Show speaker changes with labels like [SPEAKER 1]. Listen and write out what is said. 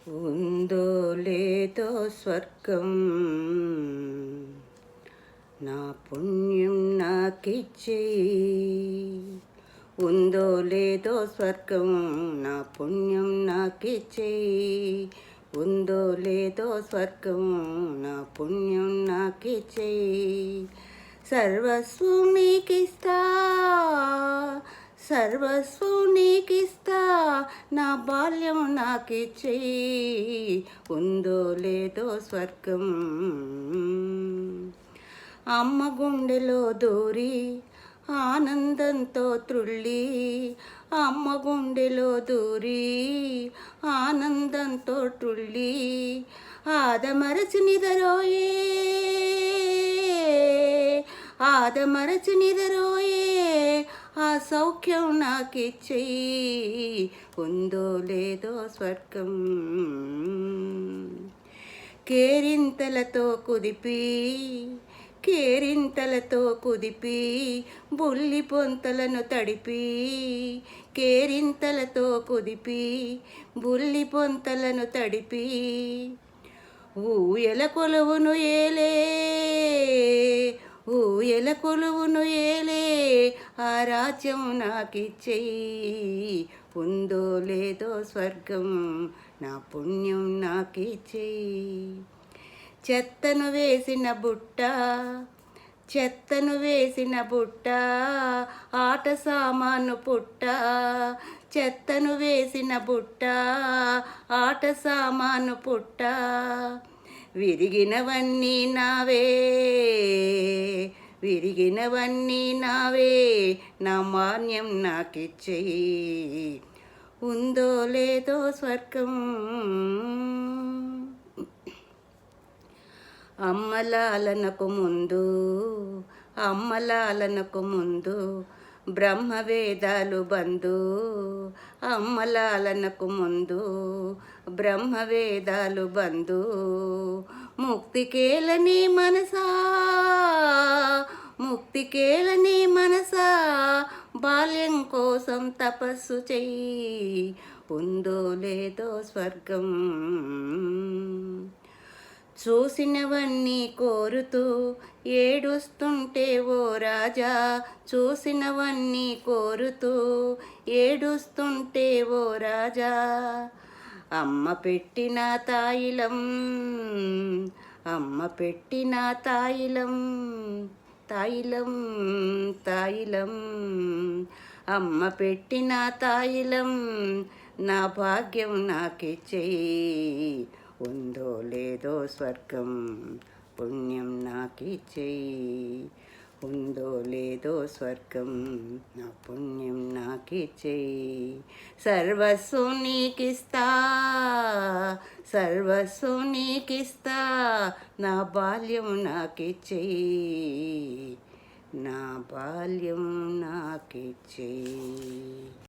[SPEAKER 1] ఉందో లేదో స్వర్గం, నా పుణ్యం నాకిచ్చేయి. ఉందో లేదో స్వర్గం, నా పుణ్యం నాకిచ్చేయి. ఉందో లేదో స్వర్గం, నా పుణ్యం నాకిచ్చేయి. సర్వస్వం నీకిస్తా, సర్వస్వం నీకిస్తా, నా బాల్యం నాకిచ్చేయి. ఉందో లేదో స్వర్గం. అమ్మ గుండెలో దూరి ఆనందంతో త్రుళ్ళి, అమ్మ గుండెలో దూరి ఆనందంతో త్రుళ్ళి, ఆదమరచి నిదరోయే, ఆదమరచి నిదరోయే, ఆ సౌఖ్యం నాకిచ్చేయి. ఉందో లేదో స్వర్గం. కేరింతలతో కుదిపి, కేరింతలతో కుదిపి, బుల్లి పొంతలను తడిపి, కేరింతలతో కుదిపి, బుల్లి పొంతలను తడిపి, ఊయల కొలువును ఏలే, ఊయల కొలువును ఏలే, ఆ రాజ్యం నాకిచ్చేయి. ఉందో లేదో స్వర్గం, నా పుణ్యం నాకిచ్చేయి. చెత్తను వేసిన బుట్ట, చెత్తను వేసిన బుట్ట, ఆట సామాను పుట్ట, చెత్తను వేసిన బుట్ట, ఆట సామాను పుట్ట, విరిగినవన్నీ నావే, విరిగినవన్నీ నావే, నా మాన్యం నాకిచ్చేయి. ఉందో లేదో స్వర్గం. అమ్మలాలనకు ముందు, అమ్మలాలనకు ముందు, బ్రహ్మవేదాలు బంధు. అమ్మలాలనకు ముందు, బ్రహ్మవేదాలు బంధు. ముక్తికేలని మనసా, ముక్తికేలని మనసా, బాల్యం కోసం తపస్సు చెయ్యి. ఉందో లేదో స్వర్గం. చూసినవన్నీ కోరుతూ ఏడుస్తుంటే ఓ రాజా, చూసినవన్నీ కోరుతూ ఏడుస్తుంటే ఓ రాజా, అమ్మ పెట్టిన తాయిలం, అమ్మ పెట్టిన తాయిలం, తాయిలం, తాయిలం, అమ్మ పెట్టిన తాయిలం, నా భాగ్యం నాకిచ్చేయి. ఉందో లేదో స్వర్గం, పుణ్యం నాకిచ్చేయి. ఉందో లేదో స్వర్గం, నా పుణ్యం నాకిచ్చేయి. సర్వస్వం నీకిస్తా, సర్వస్వం నీకిస్తా, నా బాల్యం నాకిచ్చేయి, నా బాల్యం నాకిచ్చేయి.